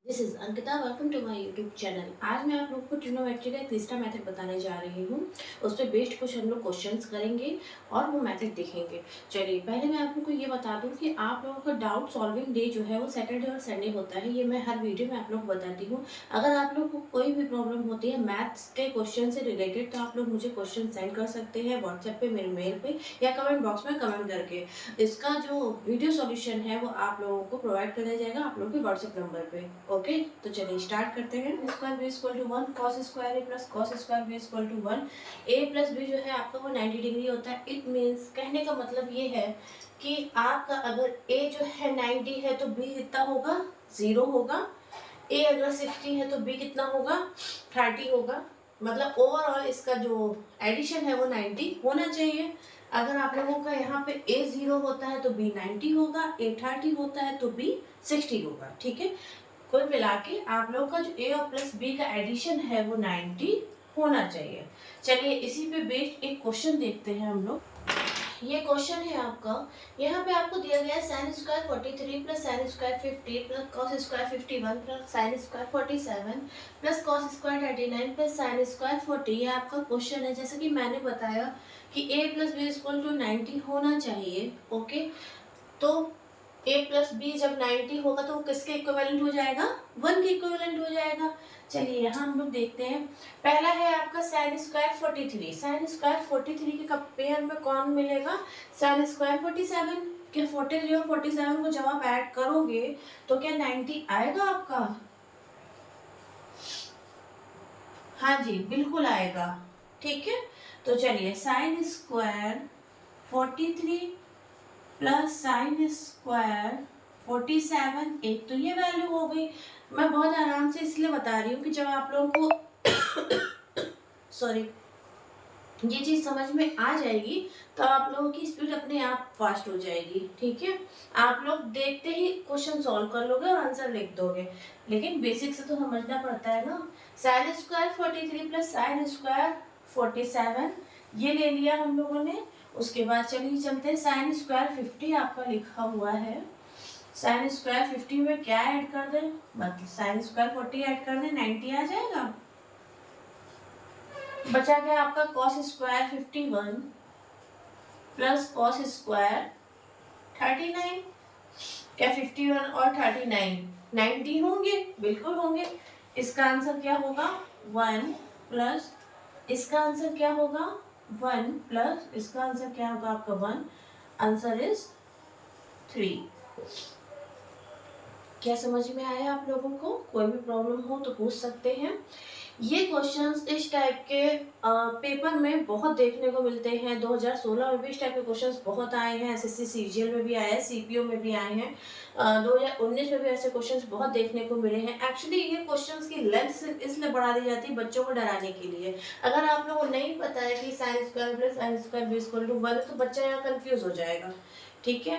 This is Ankita, welcome to my YouTube channel. आज मैं आप लोगों को ट्रिग्नोमेट्री का एक तीसरा मेथड बताने जा रही हूँ। उस पर बेस्ड कुछ हम लोग क्वेश्चंस करेंगे और वो मेथड देखेंगे। चलिए पहले मैं आप लोगों को ये बता दूँ कि आप लोगों का डाउट सॉल्विंग डे जो है वो सैटरडे और संडे होता है। ये मैं हर वीडियो में आप लोग को बताती हूँ। अगर आप लोग को कोई भी प्रॉब्लम होती है मैथ्स के क्वेश्चन से रिलेटेड तो आप लोग मुझे क्वेश्चन सेंड कर सकते हैं व्हाट्सएप पे, मेरे मेल पे या कमेंट बॉक्स में कमेंट करके। इसका जो वीडियो सॉल्यूशन है वो आप लोगों को प्रोवाइड कर दिया जाएगा आप लोगों के व्हाट्सएप नंबर पे। ओके, तो चलिए स्टार्ट करते हैं। Square B equal to 1 cos square A plus cos square B equal to 1। A plus B जो है आपका वो 90 डिग्री होता है। इट मीन्स कहने का मतलब ये है कि आपका अगर ए जो है 90 है तो बी कितना होगा, 0 होगा। ए अगर 60 है तो बी कितना होगा, 30 होगा। मतलब ओवरऑल इसका जो एडिशन है वो 90 होना चाहिए। अगर आप लोगों का यहाँ पे ए 0 होता है तो बी 90 होगा, ए 30 होता है तो बी 60 होगा। ठीक है, कुल मिला के आप लोगों का जो ए और प्लस बी का एडिशन है वो 90 होना चाहिए। चलिए इसी पे बेस्ड एक क्वेश्चन देखते हैं हम लोग। ये क्वेश्चन है आपका, यहाँ पे आपको दिया गया है sine square 43 plus sine square 50 plus cos square 51 plus sine square 47 plus cos square 39 plus sine square 40। ये आपका क्वेश्चन है। जैसे कि मैंने बताया कि a plus B equal to 90 होना चाहिए। ओके, तो a प्लस बी जब 90 होगा तो वो किसके इक्विवेलेंट हो जाएगा, 1 के इक्विवेलेंट हो जाएगा। चलिए यहाँ हम लोग देखते हैं। पहला है आपका साइन स्क्वायर 43। साइन स्क्वायर 43 के कंपेयर में कौन मिलेगा, साइन स्क्वायर 47। क्या 43 और 47 को जब आप ऐड करोगे तो क्या 90 आएगा आपका? हाँ जी बिल्कुल आएगा। ठीक है, तो चलिए sine square 43 plus sine square 47, एक तो ये वैल्यू हो गई। मैं बहुत आराम से इसलिए बता रही हूँ कि जब आप लोगों को सॉरी ये चीज समझ में आ जाएगी तो आप लोगों की स्पीड अपने आप फास्ट हो जाएगी। ठीक है, आप लोग देखते ही क्वेश्चन सॉल्व कर लोगे और आंसर लिख दोगे, लेकिन बेसिक से तो समझना पड़ता है ना। Sine square 43 plus sine square 47 ये ले लिया हम लोगों ने। उसके बाद चलिए चलते हैं, साइन स्क्वायर 50 आपका लिखा हुआ है। साइन स्क्वायर 50 में क्या ऐड कर दें, मतलब साइन स्क्वायर 40 ऐड कर दें, 90 आ जाएगा। बचा गया आपका cos square 51 plus cos square 39। क्या 51 और 39 90 होंगे? बिल्कुल होंगे। इसका आंसर क्या होगा, 1 प्लस इसका आंसर क्या होगा, 1 प्लस इसका आंसर क्या होगा आपका 1। Answer is 3। क्या समझ में आया आप लोगों को? कोई भी प्रॉब्लम हो तो पूछ सकते हैं। ये क्वेश्चंस इस टाइप के पेपर में बहुत देखने को मिलते हैं। 2016 में भी इस टाइप के क्वेश्चंस बहुत आए हैं, एसएससी सीजीएल में भी आए हैं, सीपीओ में भी आए हैं। 2019 में भी ऐसे क्वेश्चंस बहुत देखने को मिले हैं। एक्चुअली ये क्वेश्चंस की लेंथ इसलिए बढ़ा दी जाती है बच्चों को डराने के लिए। अगर आप लोगों को नहीं पता है कि sine square plus sine square B equal to 1 तो बच्चा यहाँ कंफ्यूज हो जाएगा। ठीक है,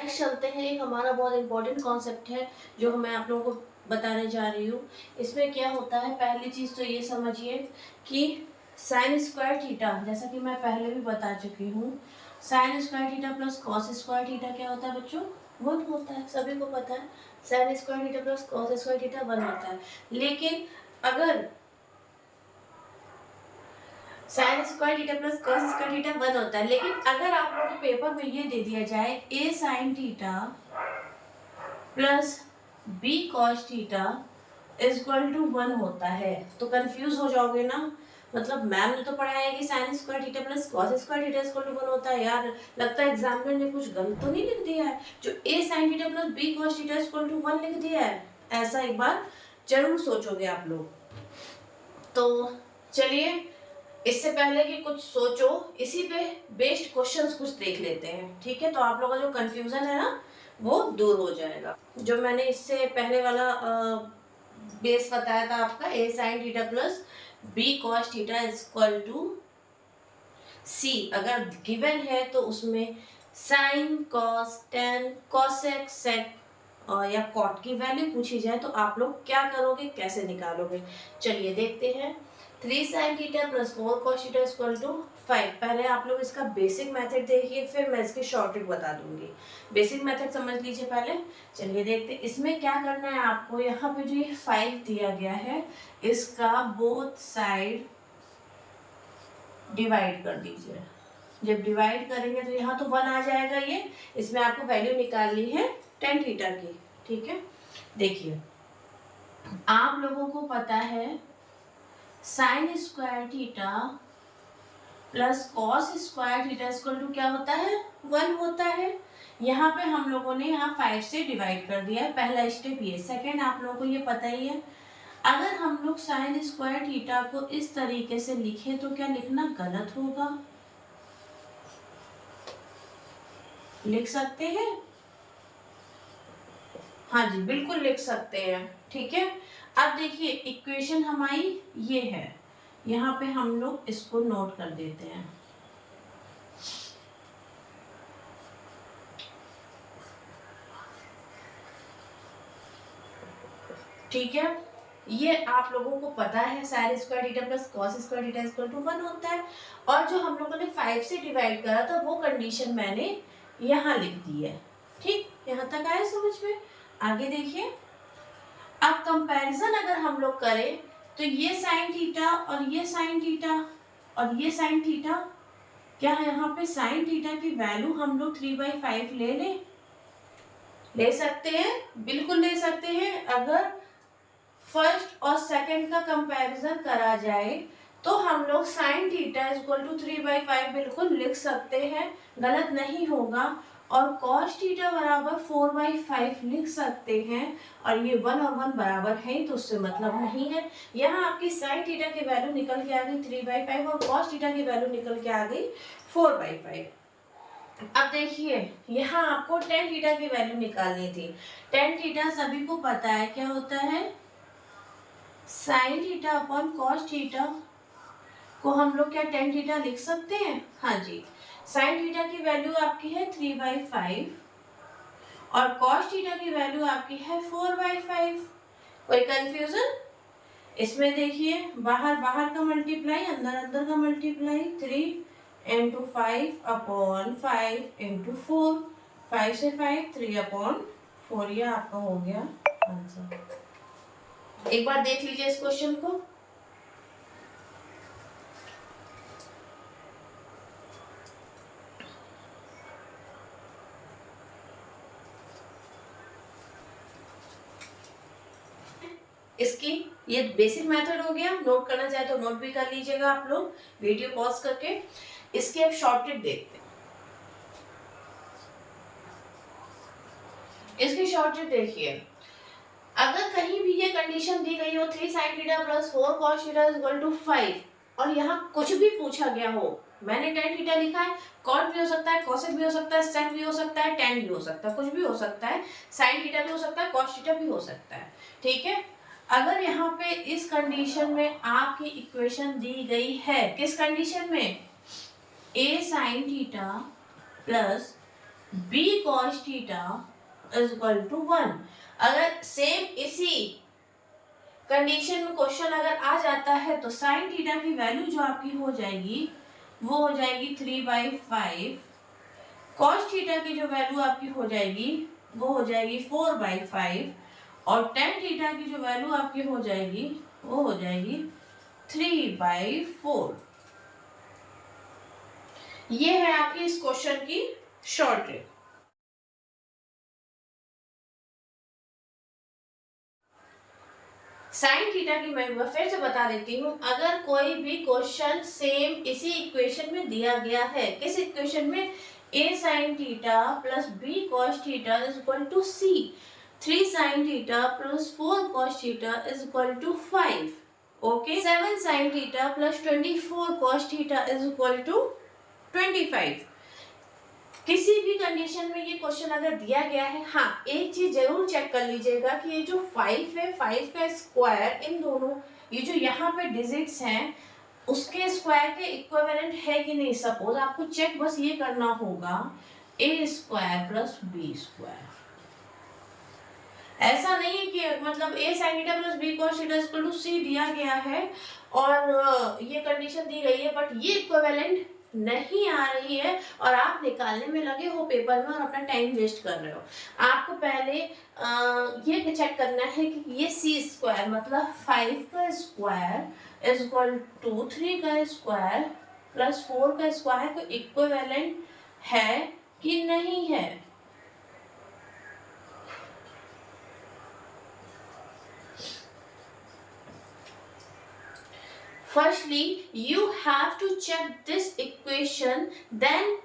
नेक्स्ट चलते हैं। एक हमारा बहुत इंपॉर्टेंट कॉन्सेप्ट है जो मैं आप लोगों को बताने जा रही हूँ। इसमें क्या होता है, पहली चीज तो ये समझिए कि साइन स्क्वायर थीटा, जैसा कि मैं पहले भी बता चुकी हूँ, sign square theta plus cos square theta क्या होता है बच्चों, 1 होता है। सभी को पता है sine square theta plus cos square theta 1 होता है। लेकिन अगर sign square theta plus cos square theta 1 होता है, लेकिन अगर आप लोगों को पेपर में ये दे दिया जाए A sine theta plus B cos theta equal to 1 होता है तो कंफ्यूज हो जाओगे ना। मतलब मैम ने तो पढ़ाया है कि sine square theta plus cos square theta equal to 1 होता है। यार लगता है एग्जामिनर ने कुछ गलत तो नहीं लिख दिया है जो A sine theta plus B cos theta equal to 1 लिख दिया है। ऐसा एक बार जरूर सोचोगे आप लोग। तो चलिए इससे पहले कि कुछ सोचो, इसी पे बेस्ड क्वेश्चंस कुछ देख लेते हैं। ठीक है, तो आप लोगों का जो कंफ्यूजन है ना वो दूर हो जाएगा। जो मैंने इससे पहले वाला बेस बताया था आपका, A sine theta plus B cos theta equal to C, अगर गिवन है तो उसमें sine cos tan cosec sec या कॉट की वैल्यू पूछी जाए तो आप लोग क्या करोगे, कैसे निकालोगे। चलिए देखते हैं। 3 sin theta plus 4 cos theta equal to 5। पहले आप लोग इसका बेसिक मेथड देखिए, फिर मैं इसकी शॉर्ट ट्रिक बता दूंगी। बेसिक मेथड समझ लीजिए पहले। चलिए देखते हैं इसमें क्या करना है आपको। यहाँ पे जो ये 5 दिया गया है, इसका बोथ साइड डिवाइड कर दीजिए। जब डिवाइड करेंगे तो यहाँ तो 1 आ जाएगा। ये इसमें आपको वैल्यू निकालनी है tan थीटा की, ठीक है। देखिए आप लोगों को पता है sine square theta plus cos square theta equal to क्या होता है, 1 होता है। यहाँ पे हम लोगों ने यहाँ 5 से डिवाइड कर दिया है, पहला स्टेप ये। सेकेंड आप लोगों को ये पता ही है, अगर हम लोग साइन स्क्वायर थीटा को इस तरीके से लिखें तो क्या लिखना गलत होगा? लिख सकते हैं? हाँ जी बिल्कुल लिख सकते हैं, ठीक है। अब देखिए इक्वेशन हमारी ये है, यहाँ पे हम लोग इसको नोट कर देते हैं। ठीक है, ये आप लोगों को पता है sine square theta plus cos square theta equal to 1 होता है। और जो हम लोगों ने 5 से डिवाइड करा था वो कंडीशन मैंने यहाँ लिख दी है। ठीक, यहाँ तक आया समझ में? आगे देखिए, अब कंपैरिजन अगर हम लोग करें तो ये साइन थीटा और ये साइन थीटा और ये साइन थीटा, क्या यहाँ पे साइन थीटा की वैल्यू हम लोग 3/5 ले लें? ले सकते हैं, बिल्कुल ले सकते हैं। अगर फर्स्ट और सेकंड का कंपैरिजन करा जाए तो हम लोग साइन थीटा इक्वल टू 3/5 बिल्कुल लिख सकते हैं, गलत नहीं होगा। और कॉस थीटा बराबर 4/5 लिख सकते हैं। और ये 1 और 1 बराबर है तो उससे मतलब नहीं है। यहाँ आपकी साइन थीटा की वैल्यू निकल के आ गई 3/5 और कॉस थीटा की वैल्यू निकल के आ गई 4/5। अब देखिए यहाँ आपको tan थीटा की वैल्यू निकालनी थी। tan थीटा सभी को पता है क्या होता है, sine theta upon cos theta को हम लोग क्या tan थीटा लिख सकते हैं? हाँ जी, साइन थीटा की वैल्यू आपकी है 3/5 और कॉस थीटा की वैल्यू आपकी है 4/5। कोई कंफ्यूजन? इसमें देखिए बाहर बाहर का मल्टीप्लाई, अंदर अंदर का मल्टीप्लाई, 3 इंटू 5 अपॉन 5 इंटू 4, 5 से 5 3/4, ये आपका हो गया आंसर। एक बार देख लीजिए इस क्वेश्चन को। इसकी ये बेसिक मेथड हो गया। नोट करना चाहे तो नोट भी कर लीजिएगा आप लोग वीडियो पॉज करके। इसकी अब शॉर्ट ट्रिक देखते हैं। इसकी शॉर्ट ट्रिक देखिए, अगर कहीं भी ये कंडीशन दी गई हो 3 sin theta plus 4 cos theta equal to 5 और यहाँ कुछ भी पूछा गया हो, मैंने tan थीटा लिखा है, cot भी हो सकता है, cosec भी हो सकता है, sec भी हो सकता है, tan भी हो सकता है, कुछ भी हो सकता है, sin थीटा भी हो सकता है, cos थीटा भी हो सकता है, ठीक है। अगर यहाँ पे इस कंडीशन में आपकी इक्वेशन दी गई है, किस कंडीशन में, a sin theta plus b cos theta is equal to 1, अगर सेम इसी कंडीशन में क्वेश्चन अगर आ जाता है तो साइन थीटा की वैल्यू जो आपकी हो जाएगी वो हो जाएगी 3/5, कॉस थीटा की जो वैल्यू आपकी हो जाएगी वो हो जाएगी 4/5 और टेन थीटा की जो वैल्यू आपकी हो जाएगी वो हो जाएगी 3/4। ये है आपकी इस क्वेश्चन की शॉर्ट ट्रिक। साइन थीटा की मैं फिर से बता देती हूँ, अगर कोई भी क्वेश्चन सेम इसी इक्वेशन में दिया गया है, किस इक्वेशन में, a sin theta plus b cos theta is equal to c, 3 sin theta plus 4 cos theta is equal to 5, okay, 7 sin theta plus 24 cos theta is equal to 25। किसी भी condition में ये क्वेश्चन अगर दिया गया है, हाँ एक चीज जरूर चेक कर लीजिएगा कि ये जो 5 है, 5 का स्क्वायर, इन दोनों ये जो यहाँ पे डिजिट्स हैं उसके स्क्वायर के इक्विवेलेंट है कि नहीं। सपोज आपको चेक बस ये करना होगा a square plus b square, ऐसा नहीं है कि मतलब a sin theta plus b cos theta equal to c दिया गया है और ये कंडीशन दी गई है, बट ये इक्विवेलेंट नहीं आ रही है और आप निकालने में लगे हो पेपर में और अपना टाइम वेस्ट कर रहे हो। आपको पहले ये चेक करना है कि ये सी स्क्वायर मतलब 5 का स्क्वायर इज इक्वल टू 3 का स्क्वायर प्लस 4 का स्क्वायर को इक्विवेलेंट है कि नहीं है। Firstly, you have to check this equation, then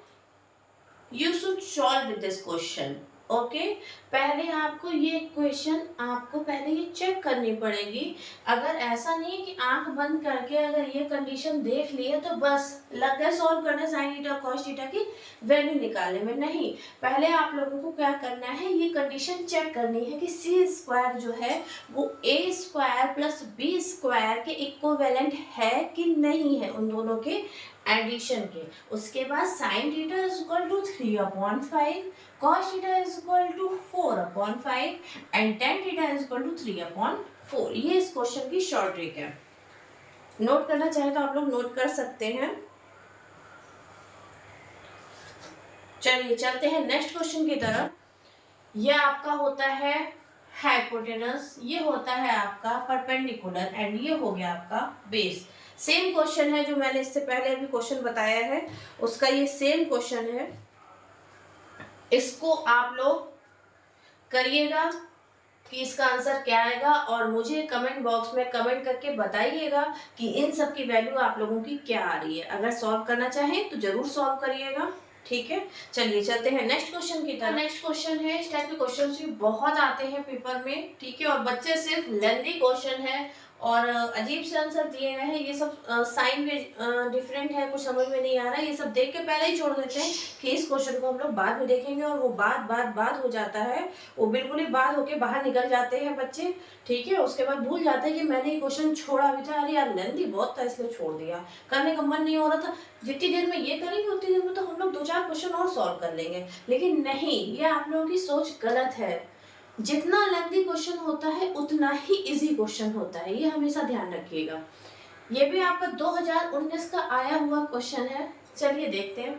you should solve with this question. Okay पहले आपको ये इक्वेशन आपको पहले ये चेक करनी पड़ेगी। अगर ऐसा नहीं है कि आंख बंद करके अगर ये कंडीशन देख ली है तो बस लग गया सॉल्व करने साइन थीटा कॉस थीटा की वैल्यू निकालने में, नहीं। पहले आप लोगों को क्या करना है, ये कंडीशन चेक करनी है कि सी स्क्वायर जो है वो ए स्क्वायर प्लस बी स्क्वायर के इक्विवेलेंट है कि नहीं है, उन दोनों के एडिशन के। उसके बाद sine theta is equal to 3/5, cos theta is equal to 4/5 and tan theta is equal to 3/4। ये इस क्वेश्चन की शॉर्ट ट्रिक है। नोट करना चाहे तो आप लोग नोट कर सकते हैं। चलिए चलते हैं नेक्स्ट क्वेश्चन की तरफ। यह आपका होता है हाइपोटेनस, ये होता है आपका परपेंडिकुलर एंड ये हो गया आपका बेस। सेम क्वेश्चन है जो मैंने इससे पहले अभी क्वेश्चन बताया है, उसका ये सेम क्वेश्चन है। इसको आप लोग करिएगा कि इसका आंसर क्या आएगा और मुझे कमेंट बॉक्स में कमेंट करके बताइएगा कि इन सब की वैल्यू आप लोगों की क्या आ रही है। अगर सॉल्व करना चाहें तो जरूर सॉल्व करिएगा, ठीक है। चलिए चलते हैं नेक्स्ट क्वेश्चन की तरफ। नेक्स्ट क्वेश्चन है, इस टाइप के क्वेश्चन भी बहुत आते हैं पेपर में, ठीक है, और बच्चे सिर्फ लेंथी क्वेश्चन है और अजीब से आंसर दिए गए हैं। ये सब साइन भी डिफरेंट है, कुछ समझ में नहीं आ रहा है, ये सब देख के पहले ही छोड़ देते हैं कि इस क्वेश्चन को हम लोग बाद में देखेंगे और वो बात हो जाता है, वो बिल्कुल ही बात होके बाहर निकल जाते हैं बच्चे, ठीक है। उसके बाद भूल जाते हैं कि मैंने ये क्वेश्चन छोड़ा भी था, अरे यार लेंथी बहुत था इसलिए छोड़ दिया, करने का मन नहीं हो रहा था। जितनी देर में ये करेंगे उतनी देर में तो हम लोग 2-4 क्वेश्चन और सॉल्व कर लेंगे, लेकिन नहीं, ये आप लोगों की सोच गलत है। जितना लेंथी क्वेश्चन होता है उतना ही इजी क्वेश्चन होता है, ये हमेशा ध्यान रखिएगा। ये भी आपका 2019 का आया हुआ क्वेश्चन है। चलिए देखते हैं।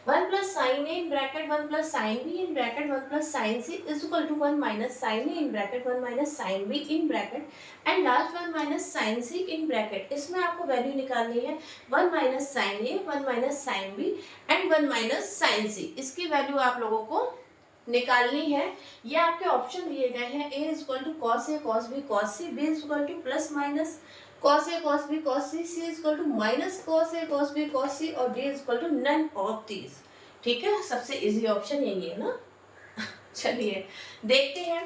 1 plus sine A in bracket 1 plus sine B in bracket 1 plus sine C is equal to 1 minus sine A in bracket 1 minus sine B in bracket and last 1 minus sine C in bracket. इसमें आपको value निकालनी है 1 minus sine A 1 minus sine B and 1 minus sine C. इसकी value आप लोगों को निकालनी है। ये आपके ऑप्शन दिए गए हैं, a equal to cos A cos B cos C, b equal to plus minus cos A cos B cos C, c equal to minus cos A cos B cos C और d equal to none of these, ठीक है। सबसे easy option यही है ना। चलिए देखते हैं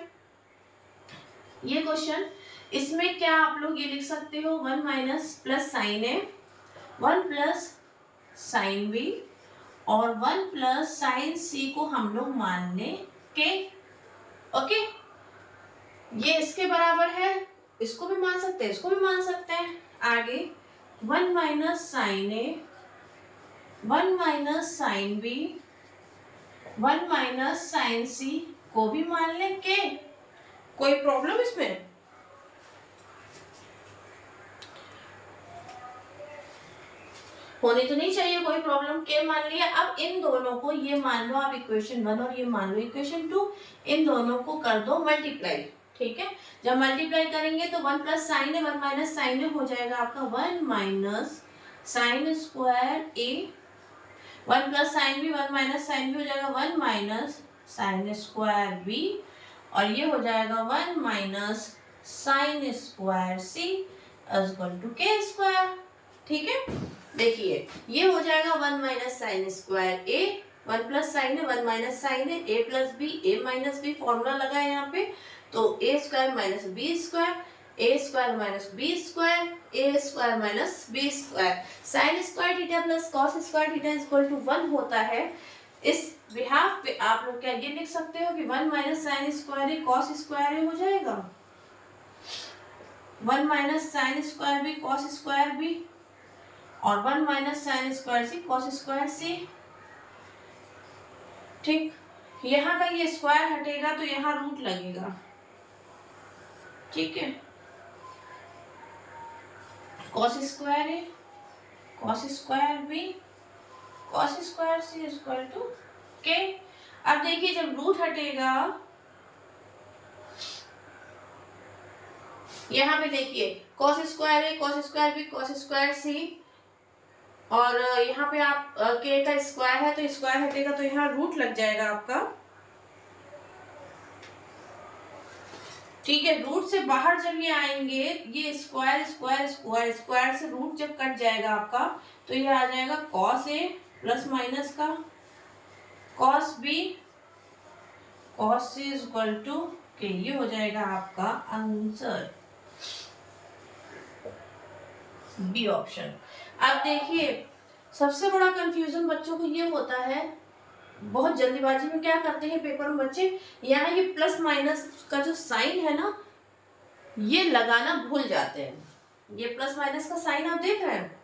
ये क्वेश्चन। इसमें क्या आप लोग ये लिख सकते हो, 1 minus plus sine A 1 plus sine B और 1 प्लस साइन सी को हम लोग मान लें के, ओके। ये इसके बराबर है, इसको भी मान सकते हैं, इसको भी मान सकते हैं। आगे 1 minus sine A 1 minus sine B 1 minus sine C को भी मान लें के। कोई प्रॉब्लम इसमें? होनी तो नहीं चाहिए कोई प्रॉब्लम, के मान लिया। अब इन दोनों को ये मान लो आप इक्वेशन 1 और ये मान लो इक्वेशन 2, इन दोनों को कर दो मल्टीप्लाई, ठीक है। जब मल्टीप्लाई करेंगे तो 1 प्लस साइन है 1 माइनस साइन है हो जाएगा आपका 1 minus sine square A, 1 plus sign भी 1 माइनस साइन भी हो जाएगा 1 माइनस साइन स्क्वायर बी और ये हो जाएगा 1 minus sine square C equal to K square, ठीक है। देखिए ये हो जाएगा 1 minus sine square A, 1 plus sine है 1 माइनस साइन है, A plus B A minus B formula लगा है यहाँ पे, तो A square minus B square, A square minus B square, A square minus B square. Sine square theta plus cos square theta equal to 1 होता है। इस behalf पे आप लोग क्या ये लिख सकते हो कि 1 minus sine square A cos square A हो जाएगा, 1 minus sine square B cos square B और 1 minus sine square C cos square C, ठीक। यहाँ का ये स्क्वायर हटेगा तो यहाँ रूट लगेगा, ठीक है। Cos square A cos square B cos square C equal to K. अब देखिए जब रूट हटेगा, यहाँ पे देखिए cos square A cos square B cos square C, और यहाँ पे आप के का स्क्वायर है तो स्क्वायर हटेगा तो यहाँ रूट लग जाएगा आपका। ठीक है, रूट से बाहर जब ये आएंगे, ये स्क्वायर स्क्वायर स्क्वायर स्क्वायर से रूट जब कट जाएगा आपका, तो ये आ जाएगा कॉस ए प्लस माइनस का cos B cos C is equal to K. ये हो जाएगा आपका आंसर, बी ऑप्शन। अब देखिए सबसे बड़ा कंफ्यूजन बच्चों को ये होता है, बहुत जल्दीबाजी में क्या करते हैं पेपर में बच्चे, यहाँ ये प्लस माइनस का जो साइन है ना, ये लगाना भूल जाते हैं। ये प्लस माइनस का साइन आप देख रहे हैं,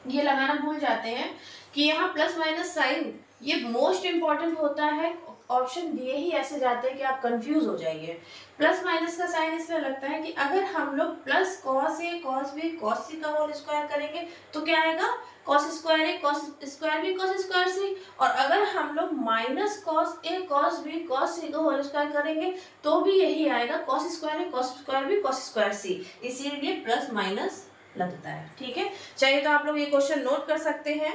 ये लगाना भूल जाते हैं कि यहाँ प्लस माइनस साइन ये मोस्ट इंपॉर्टेंट होता है। ऑप्शन दिए ही ऐसे जाते हैं कि आप कंफ्यूज हो जाइए। प्लस माइनस का साइन इसलिए लगता है कि अगर हम लोग plus cos A cos B cos C का होल स्क्वायर करेंगे तो क्या आएगा, cos square A cos square B cos square C. और अगर हम लोग minus cos A cos B cos C का होल स्क्वायर करेंगे तो भी यही आएगा, cos square A cos square B cos square C. इसीलिए प्लस माइनस लगता है। ठीक है, चाहिए तो आप लोग ये क्वेश्चन नोट कर सकते हैं।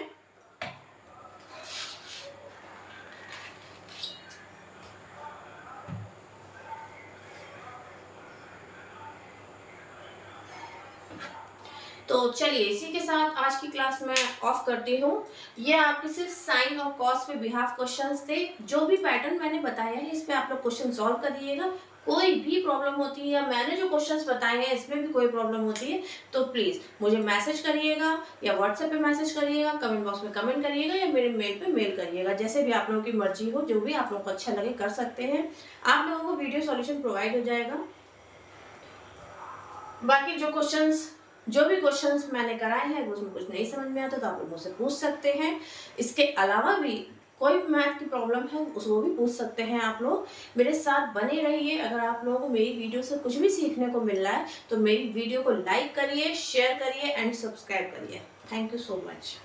तो चलिए इसी के साथ आज की क्लास में ऑफ करती हूँ। ये आपके सिर्फ साइन और कॉस पे बिहाफ क्वेश्चंस थे। जो भी पैटर्न मैंने बताया है इस पे आप लोग क्वेश्चन सॉल्व करिएगा। कोई भी प्रॉब्लम होती है या मैंने जो क्वेश्चंस बताए हैं इसमें भी कोई प्रॉब्लम होती है तो प्लीज़ मुझे मैसेज करिएगा या व्हाट्सएप पे मैसेज करिएगा, कमेंट बॉक्स में कमेंट करिएगा या मेरे मेल पे मेल करिएगा। जैसे भी आप लोगों की मर्जी हो, जो भी आप लोगों को अच्छा लगे कर सकते हैं। आप लोगों को वीडियो सॉल्यूशन प्रोवाइड हो जाएगा। बाकी जो भी क्वेश्चंस मैंने कराए हैं उसमें कुछ नहीं समझ में आता तो आप लोग मुझसे पूछ सकते हैं। इसके अलावा भी कोई भी मैथ की प्रॉब्लम है उसको भी पूछ सकते हैं। आप लोग मेरे साथ बने रहिए। अगर आप लोगों को मेरी वीडियो से कुछ भी सीखने को मिल रहा है तो मेरी वीडियो को लाइक करिए, शेयर करिए एंड सब्सक्राइब करिए। Thank you so much.